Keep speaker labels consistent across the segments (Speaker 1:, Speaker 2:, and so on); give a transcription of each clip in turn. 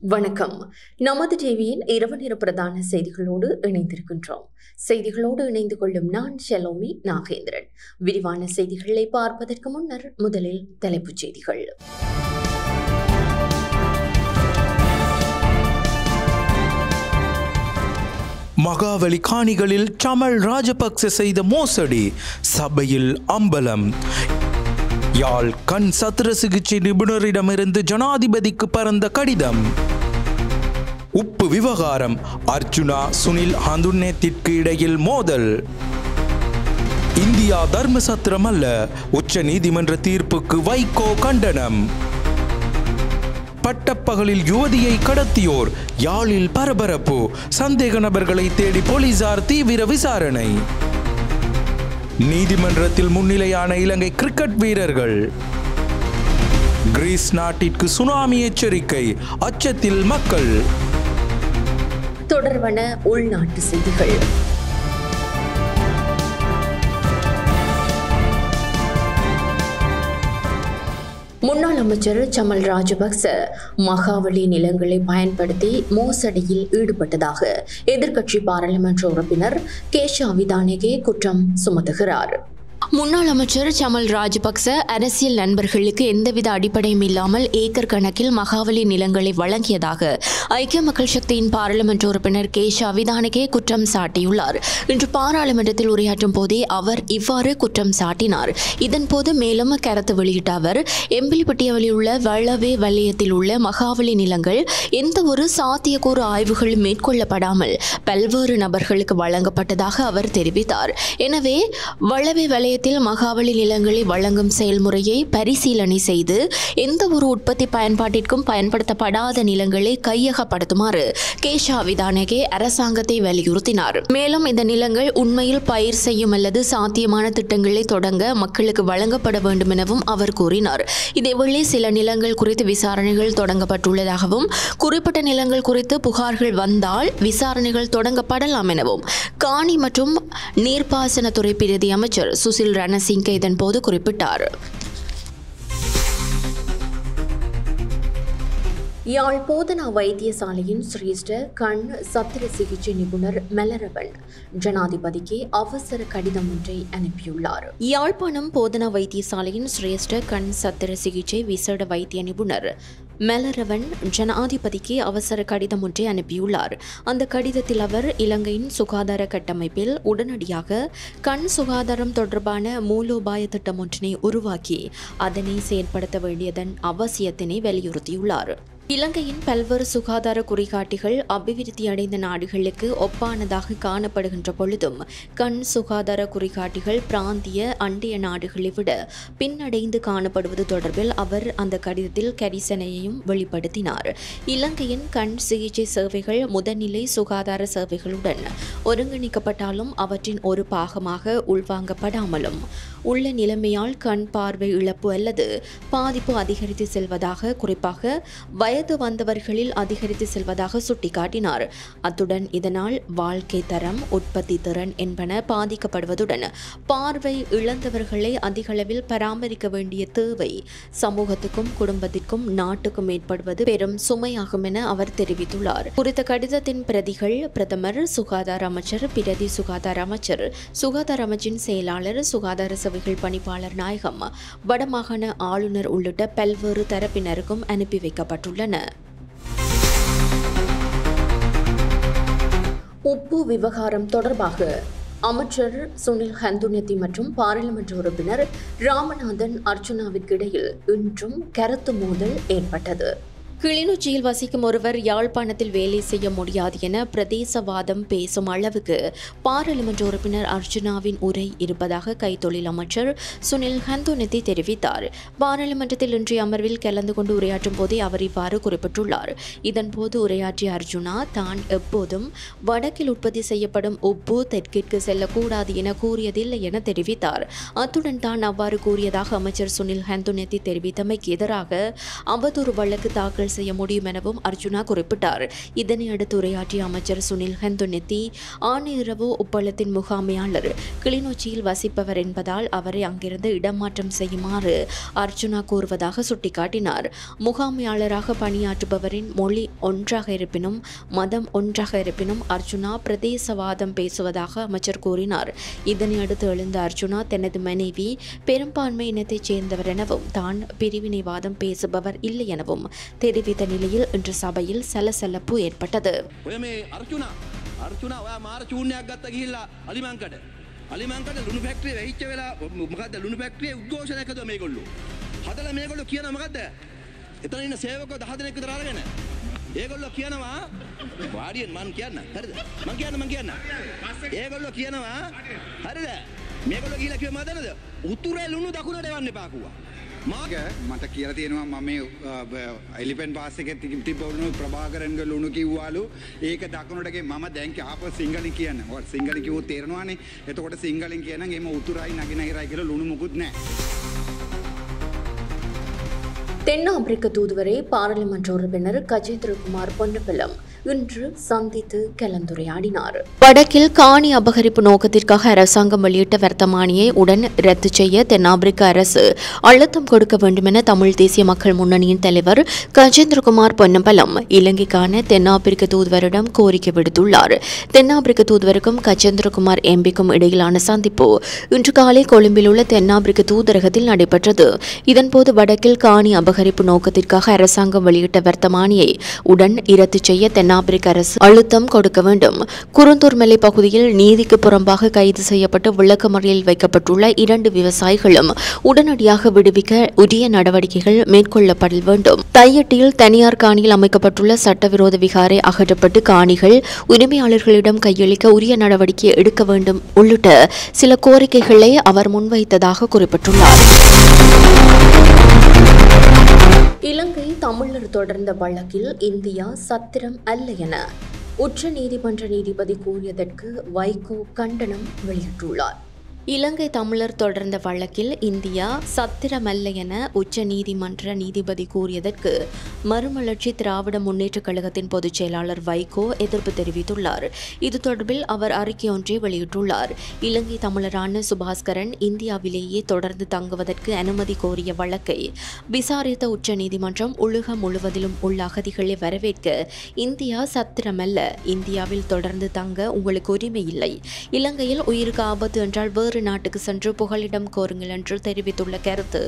Speaker 1: வணக்கம். நமது டிவியின் இரவு நேர பிரதான செய்திகளோடு இணைந்திருக்கின்றோம். செய்திகளோடு இணைந்து கொள்ளும் நான் ஷெலோமி நாகேந்திரன். விரிவான செய்திகளை பார்ப்பதற்கு முன்னர் முதலில் தலைப்புச் செய்திகள்.
Speaker 2: மகாவலி காணிகளில் சமல் ராஜபக்ச செய்த மோசடி சபையில் அம்பலம். யாழ் கண் சத்திர சிகிச்சை நிபுணரிடமிருந்து ஜனாதிபதிக்கு பறந்த கடிதம். உப்பு விவகாரம், அர்ஜுனா சுனில் ஹந்துன்னேத்திற்கு இடையில் மோதல். இந்தியா தர்ம சத்திரம் அல்ல, உச்ச நீதிமன்ற தீர்ப்புக்கு வைகோ கண்டனம். பட்டப்பகலில் யுவதியை கடத்தியோர், யாழில் பரபரப்பு. சந்தேக நபர்களை தேடி போலீசார் தீவிர விசாரணை. நீதிமன்றத்தில் முன்னிலையான இலங்கை கிரிக்கெட் வீரர்கள். கிரீஸ் நாட்டிற்கு சுனாமி எச்சரிக்கை, அச்சத்தில் மக்கள்.
Speaker 1: தொடர்பான உள்நாட்டு செய்திகள். முன்னாள் அமைச்சர் சமல் ராஜபக்ச மகாவலி நிலங்களை பயன்படுத்தி மோசடியில் ஈடுபட்டதாக எதிர்க்கட்சி பாராளுமன்ற உறுப்பினர் கேஷா விதானகே குற்றம் சுமத்துகிறார். முன்னாள் அமைச்சர் சமல் ராஜபக்ச அரசியல் நண்பர்களுக்கு எந்தவித அடிப்படையும் இல்லாமல் ஏக்கர் கணக்கில் மகாவலி நிலங்களை வழங்கியதாக ஐக்கிய மக்கள் சக்தியின் பாராளுமன்ற உறுப்பினர் கேஷா விதானகே குற்றம் சாட்டியுள்ளார். இன்று பாராளுமன்றத்தில் உரையாற்றும் போதே அவர் இவ்வாறு குற்றம் சாட்டினார். இதன்போது மேலும் கருத்து வெளியிட்ட அவர், எம்பிலிப்பட்டியவில் உள்ள வளவே வலயத்தில் உள்ள மகாவலி நிலங்கள் எந்த ஒரு சாத்தியக்கூறு ஆய்வுகள் மேற்கொள்ளப்படாமல் பல்வேறு நபர்களுக்கு வழங்கப்பட்டதாக அவர் தெரிவித்தார். எனவே வளவே வலய மகாவலி நிலங்களை வழங்கும் செயல்முறையை பரிசீலனை செய்து எந்த ஒரு உற்பத்தி பயன்பாட்டிற்கும் பயன்படுத்தப்படாத நிலங்களை கையகப்படுத்துமாறு கேஷா விதானகே அரசாங்கத்தை வலியுறுத்தினார். மேலும் இந்த நிலங்கள் உண்மையில் பயிர் செய்யும் அல்லது சாத்தியமான திட்டங்களை தொடங்க மக்களுக்கு வழங்கப்பட வேண்டும் எனவும் அவர் கூறினார். இதேவேளை சில நிலங்கள் குறித்து விசாரணைகள் தொடங்கப்பட்டுள்ளதாகவும் குறிப்பிட்ட நிலங்கள் குறித்து புகார்கள் வந்தால் விசாரணைகள் தொடங்கப்படலாம் எனவும் காணி மற்றும் நீர்ப்பாசனத்துறை பிரதி அமைச்சர் சுசில் ரணசிங்க இதன்போது குறிப்பிட்டார். யாழ் போதனா வைத்தியசாலையின் சிரேஷ்ட கண் சத்திர சிகிச்சை நிபுணர் மெலரவன் ஜனாதிபதிக்கு அவசர கடிதம் ஒன்றை அனுப்பியுள்ளார். யாழ்ப்பாணம் போதனா வைத்தியசாலையின் சிரேஷ்ட கண் சத்திர சிகிச்சை விசேட வைத்திய நிபுணர் மெலரவன் ஜனாதிபதிக்கு அவசர கடிதம் ஒன்றை அனுப்பியுள்ளார். அந்த கடிதத்தில் அவர் இலங்கையின் சுகாதார கட்டமைப்பில் உடனடியாக கண் சுகாதாரம் தொடர்பான மூலோபாய திட்டம் ஒன்றினை உருவாக்கி அதனை செயற்படுத்த வேண்டியதன் அவசியத்தினை வலியுறுத்தியுள்ளார். இலங்கையின் பல்வேறு சுகாதார குறிகாட்டிகள் அபிவிருத்தி அடைந்த நாடுகளுக்கு ஒப்பானதாக காணப்படுகின்ற பொழுதும் கண் சுகாதார குறிகாட்டிகள் பிராந்திய அண்டைய நாடுகளை விட பின்னடைந்து காணப்படுவது தொடர்பில் அவர் அந்த கடிதத்தில் கரிசனையையும் வெளிப்படுத்தினார். இலங்கையின் கண் சிகிச்சை சேவைகள் முதல்நிலை சுகாதார சேவைகளுடன் ஒருங்கிணைக்கப்பட்டாலும் அவற்றின் ஒரு பாகமாக உள்வாங்கப்படாமலும் உள்ள நிலைமையால் கண் பார்வை இழப்பு அல்லது பாதிப்பு அதிகரித்து செல்வதாக, குறிப்பாக வயது வந்தவர்களில் அதிகரித்து செல்வதாக சுட்டிக்காட்டினார். அத்துடன் இதனால் வாழ்க்கை தரம், உற்பத்தி திறன் என்பன பாதிக்கப்படுவதுடன் பார்வை இழந்தவர்களை அதிகளவில் பராமரிக்க வேண்டிய தேவை சமூகத்துக்கும் குடும்பத்திற்கும் நாட்டுக்கும் ஏற்படுவது பெரும் சுமையாகும் என அவர் தெரிவித்துள்ளார். குறித்த கடிதத்தின் பிரதிகள் பிரதமர், சுகாதார அமைச்சர், பிரதி சுகாதார அமைச்சர், சுகாதார அமைச்சின் செயலாளர், சுகாதார சேவைகள் பணிப்பாளர் நாயகம், வடமாகாண ஆளுநர் உள்ளிட்ட பல்வேறு தரப்பினருக்கும் அனுப்பி வைக்கப்பட்டுள்ளன. உப்பு விவகாரம் தொடர்பாக அமைச்சர் சுனில் ஹந்துன்னேத்தி மற்றும் பாராளுமன்ற உறுப்பினர் ராமநாதன் அர்ஜுனாவிற்கு இடையில் இன்றும் கருத்து மோதல் ஏற்பட்டது. கிளிநொச்சியில் வசிக்கும் ஒருவர் யாழ்ப்பாணத்தில் வேலை செய்ய முடியாது என பிரதேசவாதம் பேசும் அளவுக்கு பாராளுமன்ற உறுப்பினர் அர்ஜுனாவின் உரை இருப்பதாக கைத்தொழில் அமைச்சர் சுனில் ஹந்துன்னேத்தி தெரிவித்தார். பாராளுமன்றத்தில் இன்றைய அமர்வில் கலந்து கொண்டு உரையாற்றும் போதே அவர் இவ்வாறு குறிப்பிட்டுள்ளார். இதன்போது உரையாற்றிய அர்ஜுனா தான் எப்போதும் வடக்கில் உற்பத்தி செய்யப்படும் உப்பு தெற்கிற்கு செல்லக்கூடாது என கூறியதில்லை என தெரிவித்தார். அத்துடன் தான் அவ்வாறு கூறியதாக அமைச்சர் சுனில் ஹந்துன்னேத்தி தெரிவித்தமைக்கு எதிராக அவதூறு வழக்கு தாக்கல் தாக்கல் செய்ய முடியும் எனவும் அர்ஜுனா குறிப்பிட்டார். இதனையடுத்து உரையாற்றிய அமைச்சர் சுனில் ஹந்துனித்தி, ஆணையரவு உப்பளத்தின் முகாமையாளர் கிளிநொச்சியில் வசிப்பவர் என்பதால் அவரை அங்கிருந்து இடமாற்றம் செய்யுமாறு அர்ஜுனா கூறுவதாக சுட்டிக்காட்டினார். முகாமையாளராக பணியாற்றுபவரின் மொழி ஒன்றாக இருப்பினும் மதம் ஒன்றாக இருப்பினும் அர்ஜுனா பிரதேசவாதம் பேசுவதாக அமைச்சர் கூறினார். இதனையடுத்து எழுந்த அர்ஜுனா தனது மனைவி பெரும்பான்மை இனத்தைச் சேர்ந்தவர் எனவும் தான் பிரிவினைவாதம் பேசுபவர் இல்லை எனவும் தெரிவித்த நிலையில் இன்று சபையில் சலசலப்பு ஏற்பட்டது.
Speaker 3: ඒගොල්ලෝ කියනවා වාඩියෙන් මං කියන්න හරිද මං කියන්න ඒගොල්ලෝ කියනවා හරිද මේගොල්ලෝ ගිහලා කිව්ව මදනද උතුරේ ලුණු දකුණට එවන්න එපා කිව්වා මට කියලා තියෙනවා මම මේ එලිෆන්ට් පාස් එකේ තිබ්බ ලුණු ප්‍රභාකරන්ගේ ලුණු කිව්වාලු ඒක දකුණට ගේ මම දැන් ආපහු සිංහලෙන් කියන්න ඔය සිංහලෙන් කිව්වොත් තේරෙනවානේ එතකොට සිංහලෙන් කියනනම් එම උතුරයි නගිනහිරයි කියලා ලුණු මුකුත් නැහැ.
Speaker 1: தென்னாப்பிரிக்க தூதுவரை பாராளுமன்ற உறுப்பினர் கஜேந்திரகுமார் பொன்னம்பலம் இன்று சந்தித்து கலந்துரையாடினார். வடக்கில் காணி அபகரிப்பு நோக்கத்திற்காக அரசாங்கம் வெளியிட்ட வர்த்தமானியை உடன் ரத்து செய்ய தென்னாப்பிரிக்க அரசு அழுத்தம் கொடுக்க வேண்டும் என தமிழ் தேசிய மக்கள் முன்னணியின் தலைவர் கஜேந்திரகுமார் பொன்னம்பலம் இலங்கைக்கான தென்னாப்பிரிக்க தூதுவரிடம் கோரிக்கை விடுத்துள்ளார். தென்னாப்பிரிக்க தூதுவருக்கும் கஜேந்திரகுமார் எம்பிக்கும் இடையிலான சந்திப்பு இன்று காலை கொழும்பில் உள்ள தென்னாப்பிரிக்க தூதரகத்தில் நடைபெற்றது. இதன்போது வடக்கில் காணி அபகரிப்பு நோக்கத்திற்காக அரசாங்கம் வெளியிட்ட வர்த்தமானியை உடன் ரத்து செய்ய தென்னாப்பிரிக்க அரசு அழுத்தம் கொடுக்க வேண்டும். குருந்தூர் மலை பகுதியில் நீதிக்கு புறம்பாக கைது செய்யப்பட்டு விளக்கமறியலில் வைக்கப்பட்டுள்ள 2 விவசாயிகளும் உடனடியாக விடுவிக்க உரிய நடவடிக்கைகள் மேற்கொள்ளப்பட வேண்டும். தையட்டியில் தனியார் காணியில் அமைக்கப்பட்டுள்ள சட்டவிரோத விகாரை அகற்றப்பட்டு காணிகள் உரிமையாளர்களிடம் கையளிக்க உரிய நடவடிக்கை எடுக்க வேண்டும் உள்ளிட்ட சில கோரிக்கைகளை அவர் முன்வைத்ததாக குறிப்பிட்டுள்ளார். இலங்கை தமிழர் தொடர்ந்த வழக்கில் இந்தியா சத்திரம் அல்ல என உச்ச நீதிமன்ற நீதிபதி கூறியதற்கு வைகோ கண்டனம் வெளியிட்டுள்ளார். இலங்கை தமிழர் தொடர்ந்த வழக்கில் இந்தியா சத்திரமல்ல என உச்ச நீதிமன்ற நீதிபதி கூறியதற்கு மறுமலர்ச்சி திராவிட முன்னேற்றக் கழகத்தின் பொதுச் செயலாளர் வைகோ எதிர்ப்பு தெரிவித்துள்ளார். இது தொடர்பில் அவர் அறிக்கை ஒன்றை வெளியிட்டுள்ளார். இலங்கை தமிழரான சுபாஸ்கரன் இந்தியாவிலேயே தொடர்ந்து தங்குவதற்கு அனுமதி கோரிய வழக்கை விசாரித்த உச்ச நீதிமன்றம் உலகம் முழுவதிலும் உள்ள அகதிகளை வரவேற்க இந்தியா சத்திரமல்ல, இந்தியாவில் தொடர்ந்து தங்க உங்களுக்கு உரிமை இல்லை, இலங்கையில் உயிருக்கு ஆபத்து என்றால் வேறு நாட்டுக்கு சென்று புகலிடம் கோருங்கள் என்று தெரிவித்துள்ள கருத்து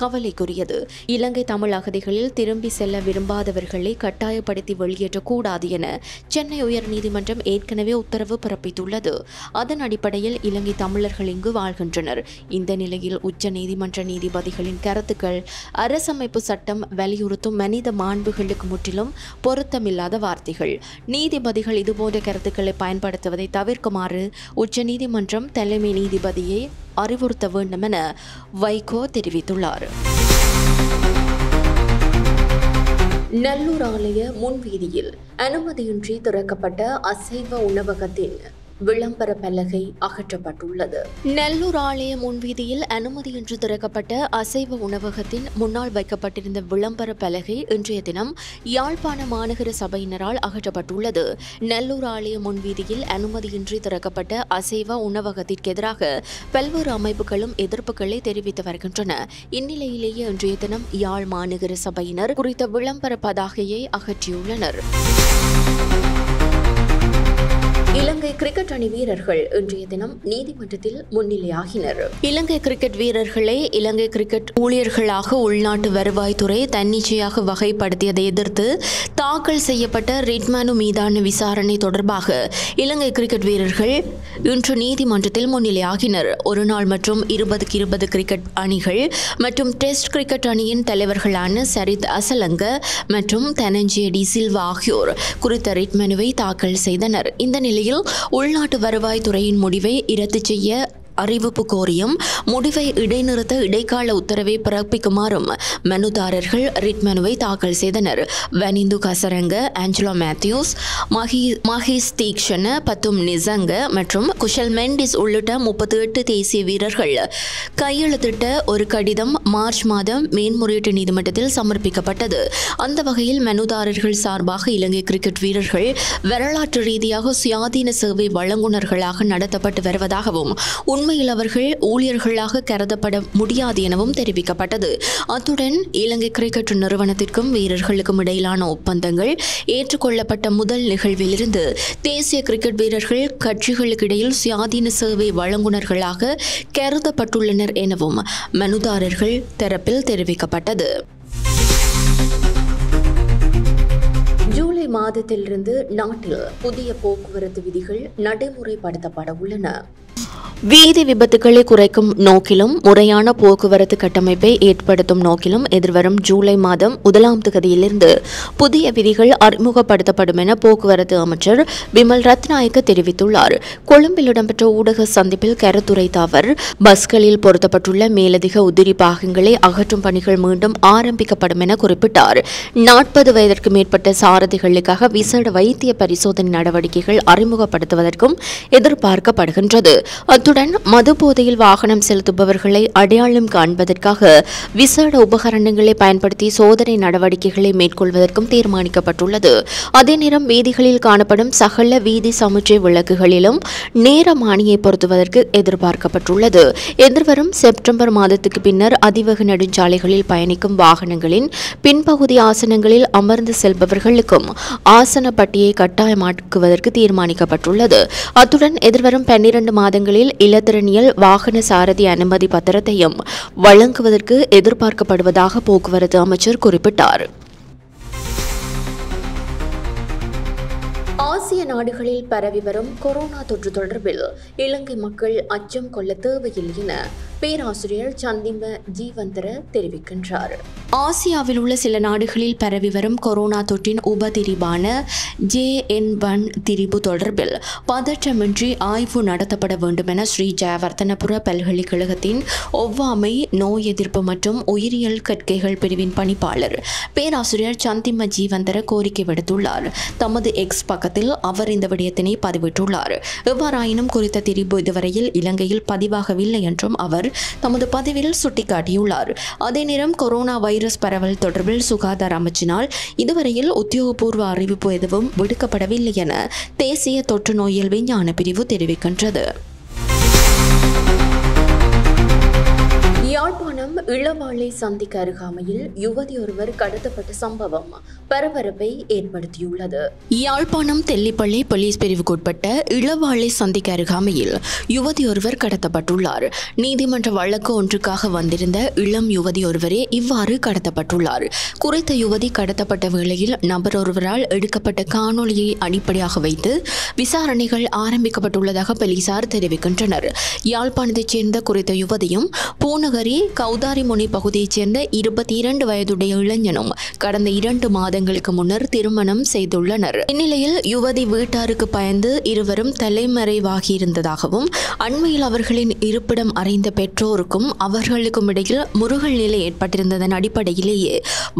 Speaker 1: கவலைக்குரியது. இலங்கை தமிழ் அகதிகளில் திரும்பி செல்ல விரும்பாதவர்களை கட்டாயப்படுத்தி வெளியேற்றக்கூடாது என சென்னை உயர்நீதிமன்றம் ஏற்கனவே உத்தரவு பிறப்பித்துள்ளது. அதன் அடிப்படையில் இலங்கை தமிழர்கள் இங்கு வாழ்கின்றனர். இந்த நிலையில் உச்ச நீதிமன்ற நீதிபதிகளின் கருத்துக்கள் அரசமைப்பு சட்டம் வலியுறுத்தும் மனித மாண்புகளுக்கு முற்றிலும் பொருத்தமில்லாத வார்த்தைகள். நீதிபதிகள் இதுபோன்ற கருத்துக்களை பயன்படுத்துவதை தவிர்க்குமாறு உச்ச நீதிமன்றம் தலைமை நீதிபதியை அறிவுறுத்த வேண்டும் என வைகோ தெரிவித்துள்ளார். நல்லூர் ஆலய முன்வீதியில் அனுமதியின்றி திறக்கப்பட்ட அசைவ உணவகத்தின் விளம்பர பலகை அகற்றப்பட்டுள்ளது. நல்லூர் ஆலய முன்வீதியில் அனுமதியின்றி திறக்கப்பட்ட அசைவ உணவகத்தின் முன்னால் வைக்கப்பட்டிருந்த விளம்பர பலகை இன்றைய தினம் யாழ்ப்பாண மாநகர சபையினரால் அகற்றப்பட்டுள்ளது. நல்லூர் ஆலய முன்வீதியில் அனுமதியின்றி திறக்கப்பட்ட அசைவ உணவகத்திற்கு எதிராக பல்வேறு அமைப்புகளும் எதிர்ப்புகளை தெரிவித்து வருகின்றன. இந்நிலையிலேயே இன்றைய தினம் யாழ் மாநகர சபையினர் குறித்த விளம்பர பதாகையை அகற்றியுள்ளனர். இலங்கை கிரிக்கெட் அணி வீரர்கள் இன்றைய தினம் நீதிமன்றத்தில் முன்னிலையாகினர். இலங்கை கிரிக்கெட் வீரர்களை இலங்கை கிரிக்கெட் ஊழியர்களாக உள்நாட்டு வருவாய்த்துறை தன்னிச்சையாக வகைப்படுத்தியதை எதிர்த்து தாக்கல் செய்யப்பட்ட ரிட் மனு மீதான விசாரணை தொடர்பாக இலங்கை கிரிக்கெட் வீரர்கள் இன்று நீதிமன்றத்தில் முன்னிலையாகினர். ஒருநாள் மற்றும் 20-20 கிரிக்கெட் அணிகள் மற்றும் டெஸ்ட் கிரிக்கெட் அணியின் தலைவர்களான சரித் அசலங்க மற்றும் தனஞ்சய டி சில்வா ஆகியோர் குறித்த ரிட் மனுவை தாக்கல் செய்தனர். இந்த நிலையில் உள்நாட்டு வருவாய்த்துறையின் முடிவை இரத்து செய்ய அறிவிப்பு கோரியும் முடிவை இடைநிறுத்த இடைக்கால உத்தரவை பிறப்பிக்குமாறும் மனுதாரர்கள் ரிட் மனுவை தாக்கல் செய்தனர். வனிந்து கசரங்க, ஆஞ்சலோ மேத்யூஸ், மஹேஷ் தீக்ஷண, பத்தும் நிசங்க மற்றும் குஷல் மெண்டிஸ் உள்ளிட்ட 38 தேசிய வீரர்கள் கையெழுத்திட்ட ஒரு கடிதம் மார்ச் மாதம் மேன்முறையீட்டு நீதிமன்றத்தில் சமர்ப்பிக்கப்பட்டது. அந்த வகையில் மனுதாரர்கள் சார்பாக இலங்கை கிரிக்கெட் வீரர்கள் வரலாற்று ரீதியாக சுயாதீன சேவை வழங்குனர்களாக நடத்தப்பட்டு வருவதாகவும் உண்மையில் அவர்கள் ஊழியர்களாக கருதப்பட முடியாது எனவும் தெரிவிக்கப்பட்டது. அத்துடன் இலங்கை கிரிக்கெட் நிறுவனத்திற்கும் வீரர்களுக்கும் இடையிலான ஒப்பந்தங்கள் ஏற்றுக்கொள்ளப்பட்ட முதல் நிகழ்விலிருந்து தேசிய கிரிக்கெட் வீரர்கள் கட்சிகளுக்கு இடையில் சுயாதீன சேவை வழங்குனர்களாக கருதப்பட்டுள்ளனர் எனவும் மனுதாரர்கள் தரப்பில் தெரிவிக்கப்பட்டது. ஜூலை மாதத்திலிருந்து நாட்டில் புதிய போக்குவரத்து விதிகள் நடைமுறைப்படுத்தப்பட உள்ளன. வீதி விபத்துக்களை குறைக்கும் நோக்கிலும் முறையான போக்குவரத்து கட்டமைப்பை ஏற்படுத்தும் நோக்கிலும் எதிர்வரும் ஜூலை மாதம் 1ஆம் தேதியிலிருந்து புதிய விதிகள் அறிமுகப்படுத்தப்படும் என போக்குவரத்து அமைச்சர் விமல் ரத்நாயக்க தெரிவித்துள்ளார். கொழும்பில் இடம்பெற்ற ஊடக சந்திப்பில் கருத்துரைத்த அவர், பஸ்களில் பொருத்தப்பட்டுள்ள மேலதிக உதிரி பாகங்களை அகற்றும் பணிகள் மீண்டும் ஆரம்பிக்கப்படும் என குறிப்பிட்டார். 40 வயதிற்கு மேற்பட்ட சாரதிகளுக்காக விசேட வைத்திய பரிசோதனை நடவடிக்கைகள் அறிமுகப்படுத்துவதற்கும் எதிர்பார்க்கப்படுகின்றது. அத்துடன் மது போதையில் வாகனம் செலுத்துபவர்களை அடையாளம் காண்பதற்காக விசேட உபகரணங்களை பயன்படுத்தி சோதனை நடவடிக்கைகளை மேற்கொள்வதற்கும் தீர்மானிக்கப்பட்டுள்ளது. அதே நேரம் வீதிகளில் காணப்படும் சகல வீதி சமுச்சை விளக்குகளிலும் நேரமானியை பொருத்துவதற்கு எதிர்பார்க்கப்பட்டுள்ளது. எதிர்வரும் செப்டம்பர் மாதத்துக்கு பின்னர் அதிவேக நெடுஞ்சாலைகளில் பயணிக்கும் வாகனங்களின் பின்பகுதி ஆசனங்களில் அமர்ந்து செல்பவர்களுக்கும் ஆசன பட்டியை கட்டாயமாக்குவதற்கு தீர்மானிக்கப்பட்டுள்ளது. அத்துடன் எதிர்வரும் 12 மாதங்களில் இலத்திரனியல் வாகன சாரதி அனுமதி பத்திரத்தையும் வழங்குவதற்கு எதிர்பார்க்கப்படுவதாக போக்குவரத்து அமைச்சர் குறிப்பிட்டார். ஆசிய நாடுகளில் பரவி வரும் கொரோனா தொற்று தொடர்பில் இலங்கை மக்கள் அச்சம் கொள்ள தேவையில்லை என பேராசிரியர் சந்திம ஜீவந்தர தெரிவிக்கின்றார். ஆசியாவில் உள்ள சில நாடுகளில் பரவி வரும் கொரோனா தொற்றின் உபதிரிபான JN1 திரிபு தொடர்பில் பதற்றமின்றி ஆய்வு நடத்தப்பட வேண்டும் என ஸ்ரீ ஜெயவர்தனபுர பல்கலைக்கழகத்தின் ஒவ்வாமை, நோய் எதிர்ப்பு மற்றும் உயிரியல் கற்கைகள் பிரிவின் பணிப்பாளர் பேராசிரியர் சந்திம ஜீவந்தர கோரிக்கை விடுத்துள்ளார். தமது எக்ஸ் பக்கத்தில் அவர் இந்த விடயத்தினை பதிவிட்டுள்ளார். எவ்வாறாயினும் குறித்த திரிபு இதுவரையில் இலங்கையில் பதிவாகவில்லை என்றும் அவர் தமது பதிவில் சுட்டிக்காட்டியுள்ளார். அதே நேரம் கொரோனா வைரஸ் பரவல் தொடர்பில் சுகாதார அமைச்சினால் இதுவரையில் உத்தியோகபூர்வ அறிவிப்பு எதுவும் விடுக்கப்படவில்லை என தேசிய தொற்று நோயியல் விஞ்ஞான பிரிவு தெரிவிக்கின்றது. யாழ்ப்பாணம் இளவாளை சந்திக்கு அருகாமையில் யுவதி ஒருவர் கடத்தப்பட்ட சம்பவம் பரபரப்பை ஏற்படுத்தியுள்ளது. யாழ்ப்பாணம் தெல்லிப்பள்ளி போலீஸ் பிரிவுக்குட்பட்ட இளவாளை சந்திக்கு அருகாமையில் யுவதி ஒருவர் கடத்தப்பட்டுள்ளார். நீதிமன்ற வழக்கு ஒன்றுக்காக வந்திருந்த இளம் யுவதி ஒருவரே இவ்வாறு கடத்தப்பட்டுள்ளார். குறித்த யுவதி கடத்தப்பட்ட வேளையில் நபர் ஒருவரால் எடுக்கப்பட்ட காணொலியை அடிப்படையாக வைத்து விசாரணைகள் ஆரம்பிக்கப்பட்டுள்ளதாக போலீசார் தெரிவிக்கின்றனர். யாழ்ப்பாணத்தைச் சேர்ந்த குறித்த யுவதியும் பூநகரி கௌதாரிமுனை பகுதியைச் சேர்ந்த 22 வயதுடைய இளைஞனும் கடந்த 2 மாதங்களுக்கு முன்னர் திருமணம் செய்துள்ளனர். இந்நிலையில் யுவதி வீட்டாருக்கு பயந்து இருவரும் தலைமறைவாகியிருந்ததாகவும் அண்மையில் அவர்களின் இருப்பிடம் அறிந்த பெற்றோருக்கும் அவர்களுக்கும் இடையில் முருகல் நிலை ஏற்பட்டிருந்ததன் அடிப்படையிலேயே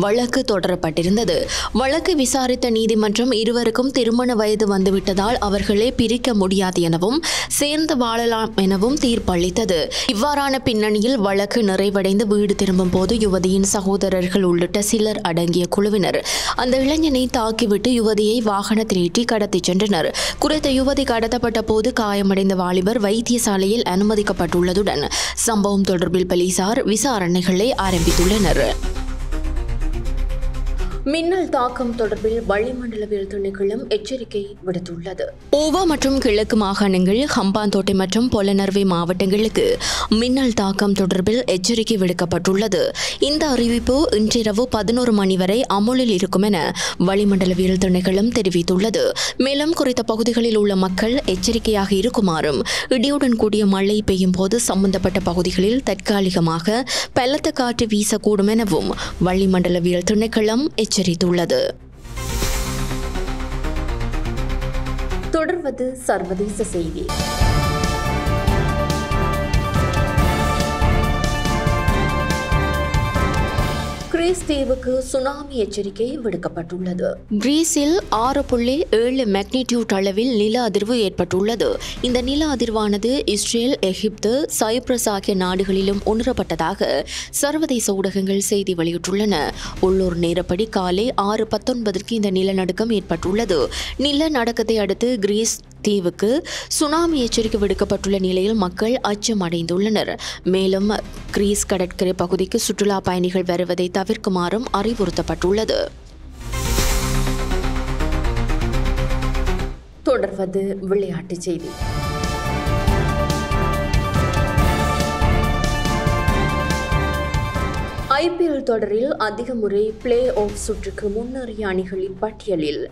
Speaker 1: வழக்கு தொடரப்பட்டிருந்தது. வழக்கு விசாரித்த நீதிமன்றம் இருவருக்கும் திருமண வயது வந்துவிட்டதால் அவர்களை பிரிக்க முடியாது எனவும் சேர்ந்து வாழலாம் எனவும் தீர்ப்பளித்தது. இவ்வாறான பின்னணியில் வழக்கு நிறைவடைந்து வீடு திரும்பும் போது யுவதியின் சகோதரர்கள் உள்ளிட்ட சிலர் அடங்கிய குழுவினர் அந்த இளைஞனை தாக்கிவிட்டு யுவதியை வாகனத்தில் ஏற்றி கடத்திச் சென்றனர். குறித்த யுவதி கடத்தப்பட்ட போது காயமடைந்த வாலிபர் வைத்தியசாலையில் அனுமதிக்கப்பட்டுள்ளதுடன் சம்பவம் தொடர்பில் போலீசார் விசாரணைகளை ஆரம்பித்துள்ளனர். மின்னல் தாக்கம் தொடர்பில் வளிமண்டலவியல் திணைக்களம் எச்சரிக்கை விடுத்துள்ளது. ஓவா மற்றும் கிழக்கு மாகாணங்கள், ஹம்பாந்தோட்டை மற்றும் பொலனறுவை மாவட்டங்களுக்கு மின்னல் தாக்கம் தொடர்பில் எச்சரிக்கை விடுக்கப்பட்டுள்ளது. இந்த அறிவிப்பு இன்றிரவு 11 மணி வரை அமுலில் இருக்கும் என வளிமண்டலவியல் திணைக்களம் தெரிவித்துள்ளது. மேலும் குறித்த பகுதிகளில் உள்ள மக்கள் எச்சரிக்கையாக இருக்குமாறும், இடியுடன் கூடிய மழை பெய்யும் போது சம்பந்தப்பட்ட பகுதிகளில் தற்காலிகமாக பலத்த காற்று வீசக்கூடும் எனவும் வளிமண்டலவியல் திணைக்களம் எச்சரித்துள்ளது. தொடர்வது சர்வதேச செய்தி. கிரீஸ் தீவுக்கு சுனாமி எச்சரிக்கை விடுக்கப்பட்டுள்ளது. கிரீஸில் 6.7 மேக்னிடியூட் அளவில் நில அதிர்வு ஏற்பட்டுள்ளது. இந்த நில அதிர்வானது இஸ்ரேல், எகிப்து, சைப்ரஸ் ஆகிய நாடுகளிலும் உணரப்பட்டதாக சர்வதேச ஊடகங்கள் செய்தி வெளியிட்டுள்ளன. உள்ளூர் நேரப்படி காலை 6:19 இந்த நிலநடுக்கம் ஏற்பட்டுள்ளது. நிலநடுக்கத்தை அடுத்து கிரீஸ் தீவுக்கு சுனாமி எச்சரிக்கை விடுக்கப்பட்டுள்ள நிலையில் மக்கள் அச்சமடைந்துள்ளனர். மேலும் கிரீஸ் கடற்கரை பகுதிக்கு சுற்றுலா பயணிகள் வருவதை தவிர்க்குமாறும் அறிவுறுத்தப்பட்டுள்ளது. தொடர்வது விளையாட்டுச் செய்தி. IPL தொடரில் அதிக முறை பிளே ஆஃப் சுற்றுக்கு முன்னேறிய அணிகளின் பட்டியலில்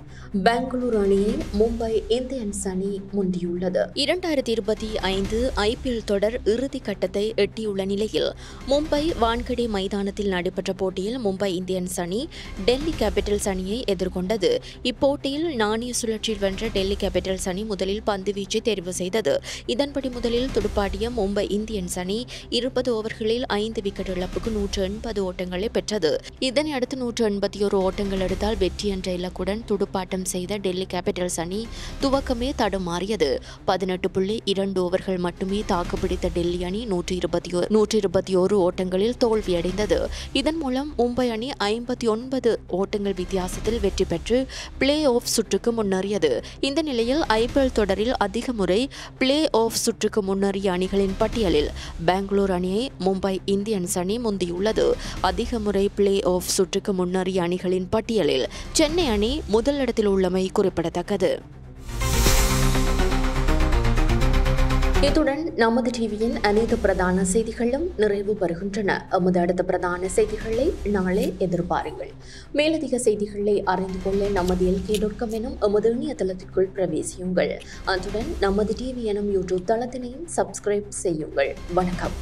Speaker 1: பெங்களூரு அணியை மும்பை இந்தியன்ஸ் அணி முந்தியுள்ளது. 2025 IPL தொடர் இறுதி கட்டத்தை எட்டியுள்ள நிலையில் மும்பை வான்கடே மைதானத்தில் நடைபெற்ற போட்டியில் மும்பை இந்தியன்ஸ் அணி டெல்லி கேபிட்டல்ஸ் அணியை எதிர்கொண்டது. இப்போட்டியில் நாணய சுழற்சியில் வென்ற டெல்லி கேபிட்டல்ஸ் அணி முதலில் பந்து வீச்சை தேர்வு செய்தது. இதன்படி முதலில் துடுப்பாடிய மும்பை இந்தியன்ஸ் அணி 20 ஓவர்களில் 5 விக்கெட் இழப்புக்கு 180 ஓட்டங்களை பெற்றது. இதனை அடுத்து 181 ஓட்டங்கள் எடுத்தால் வெற்றி என்ற இலக்குடன் துடுப்பாட்டம் செய்த டெல்லி கேபிட்டல்ஸ் அணி துவக்கமே தடுமாறியது. 18.2 ஓவர்கள் மட்டுமே தாக்குப்பிடித்த டெல்லி அணி 121 ஓட்டங்களில் தோல்வியடைந்தது. இதன் மூலம் மும்பை அணி 59 ஓட்டங்கள் வித்தியாசத்தில் வெற்றி பெற்று பிளே ஆஃப் சுற்றுக்கு முன்னேறியது. இந்த நிலையில் IPL தொடரில் அதிக முறை பிளே ஆஃப் சுற்றுக்கு முன்னேறிய அணிகளின் பட்டியலில் பெங்களூரு அணியை மும்பை இந்தியன்ஸ் அணி முந்தியுள்ளது. அதிக முறை பிளே ஆஃப் சுற்றுக்கு முன்னேறிய அணிகளின் பட்டியலில் சென்னை அணி முதலிடத்தில் உள்ளமை குறிப்பிடத்தக்கது. இத்துடன் நமது டிவியின் அனைத்து பிரதான செய்திகளும் நிறைவு பெறுகின்றன. எமது அடுத்த பிரதான செய்திகளை நாளை எதிர்பாருங்கள். மேலதிக செய்திகளை அறிந்து கொள்ள நமது LK.com எனும் எமது இணையதளத்திற்குள் பிரவேசியுங்கள். அத்துடன் நமது டிவி எனும் யூடியூப் தளத்தினையும் சப்ஸ்கிரைப் செய்யுங்கள். வணக்கம்.